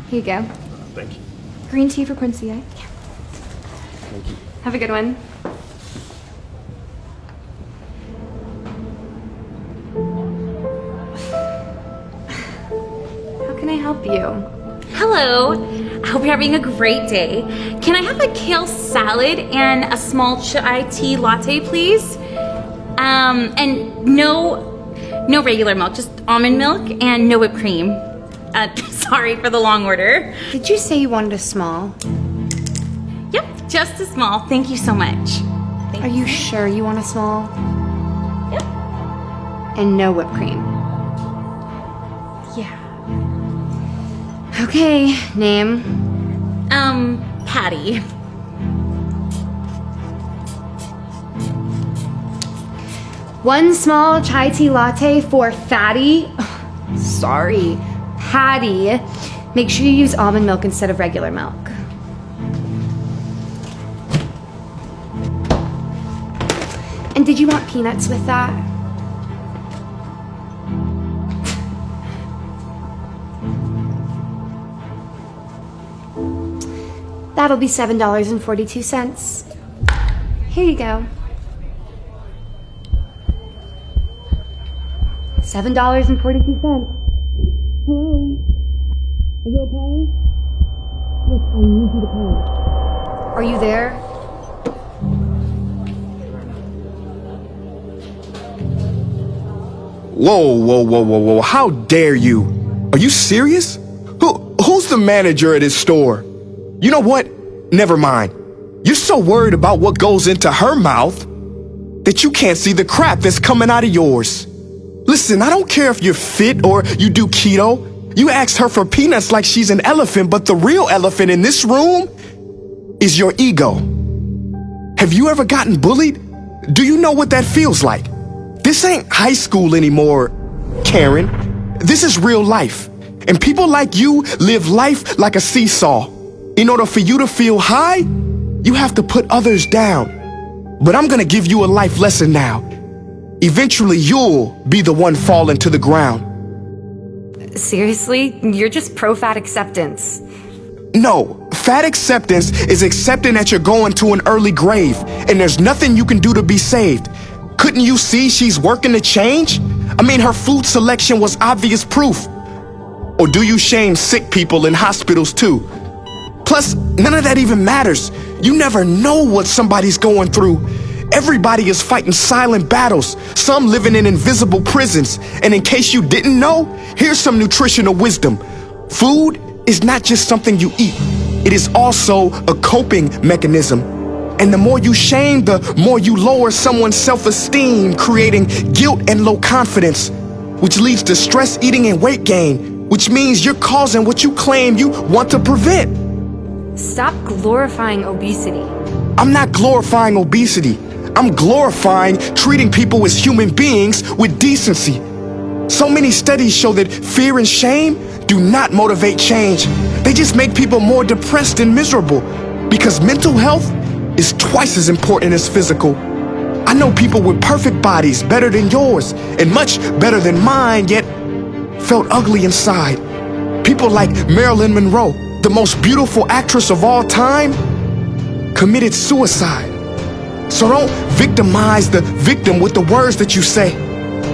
Here you go. Thank you. Green tea for Quincy, eh? Thank you. Have a good one. How can I help you? Hello. I hope you're having a great day. Can I have a kale salad and a small chai tea latte, please? And no regular milk, just almond milk and no whipped cream. Sorry for the long order. Did you say you wanted a small? Yep, just a small. Thank you so much. Are you sure you want a small? Yep. And no whipped cream? Yeah. Okay, name? Patty. One small chai tea latte for Fatty. Sorry, Patty. Make sure you use almond milk instead of regular milk. And did you want peanuts with that? That'll be $7.42. Here you go. $7.42. Hello? Are you okay? Yes, I need you to pay. Are you there? Whoa. How dare you? Are you serious? Who's the manager at this store? You know what? Never mind. You're so worried about what goes into her mouth that you can't see the crap that's coming out of yours. Listen, I don't care if you're fit or you do keto. You asked her for peanuts like she's an elephant, but the real elephant in this room is your ego. Have you ever gotten bullied? Do you know what that feels like? This ain't high school anymore, Karen. This is real life. And people like you live life like a seesaw. In order for you to feel high, you have to put others down. But I'm gonna give you a life lesson now. Eventually, you'll be the one falling to the ground. Seriously? You're just pro-fat acceptance. No, fat acceptance is accepting that you're going to an early grave, and there's nothing you can do to be saved. Couldn't you see she's working to change? I mean, her food selection was obvious proof. Or do you shame sick people in hospitals too? Plus, none of that even matters. You never know what somebody's going through. Everybody is fighting silent battles, some living in invisible prisons. And in case you didn't know, here's some nutritional wisdom. Food is not just something you eat. It is also a coping mechanism. And the more you shame, the more you lower someone's self-esteem, creating guilt and low confidence, which leads to stress eating and weight gain, which means you're causing what you claim you want to prevent. Stop glorifying obesity. I'm not glorifying obesity. I'm glorifying treating people as human beings with decency. So many studies show that fear and shame do not motivate change. They just make people more depressed and miserable, because mental health is twice as important as physical. I know people with perfect bodies, better than yours, and much better than mine, yet felt ugly inside. People like Marilyn Monroe, the most beautiful actress of all time, committed suicide. So don't victimize the victim with the words that you say.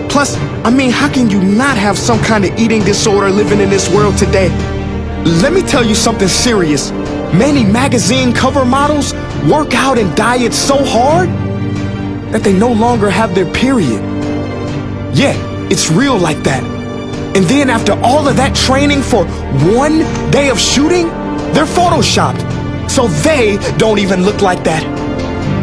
Plus, I mean, how can you not have some kind of eating disorder living in this world today? Let me tell you something serious. Many magazine cover models work out and diet so hard that they no longer have their period. Yeah, it's real like that. And then after all of that training for one day of shooting, they're photoshopped, so they don't even look like that.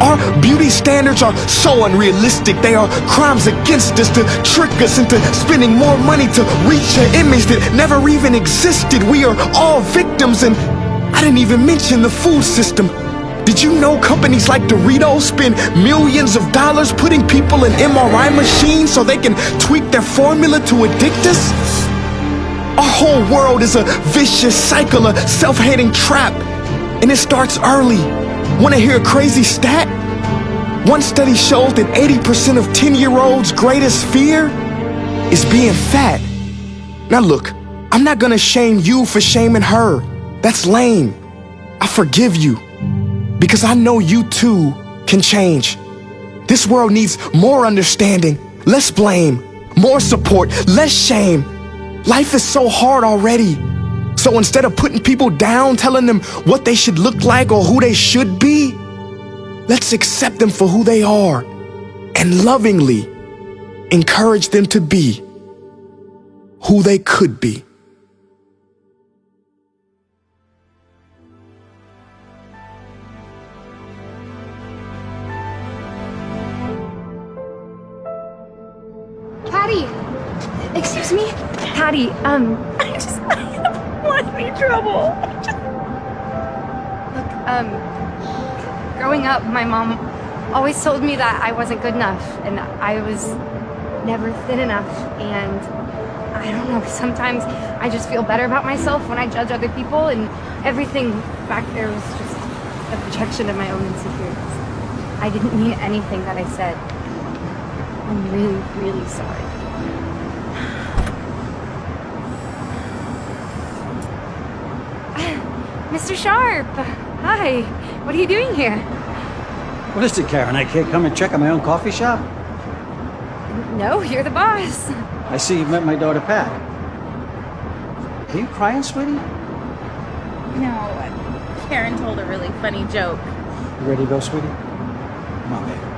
Our beauty standards are so unrealistic. They are crimes against us to trick us into spending more money to reach an image that never even existed. We are all victims, and I didn't even mention the food system. Did you know companies like Doritos spend millions of dollars putting people in MRI machines so they can tweak their formula to addict us? Our whole world is a vicious cycle, a self-hating trap, and it starts early. Want to hear a crazy stat? One study shows that 80% of 10-year-olds' greatest fear is being fat. Now look, I'm not gonna shame you for shaming her. That's lame. I forgive you because I know you too can change. This world needs more understanding, less blame, more support, less shame. Life is so hard already. So instead of putting people down, telling them what they should look like or who they should be, let's accept them for who they are and lovingly encourage them to be who they could be. Patty! Excuse me? Patty, I don't want any trouble. look, growing up, my mom always told me that I wasn't good enough and I was never thin enough, and I don't know, sometimes I just feel better about myself when I judge other people, and everything back there was just a projection of my own insecurities. I didn't mean anything that I said. I'm really, really sorry. Mr. Sharp! Hi! What are you doing here? What is it, Karen? I can't come and check on my own coffee shop? No, you're the boss. I see you met my daughter, Pat. Are you crying, sweetie? No, Karen told a really funny joke. You ready to go, sweetie? Come on, baby.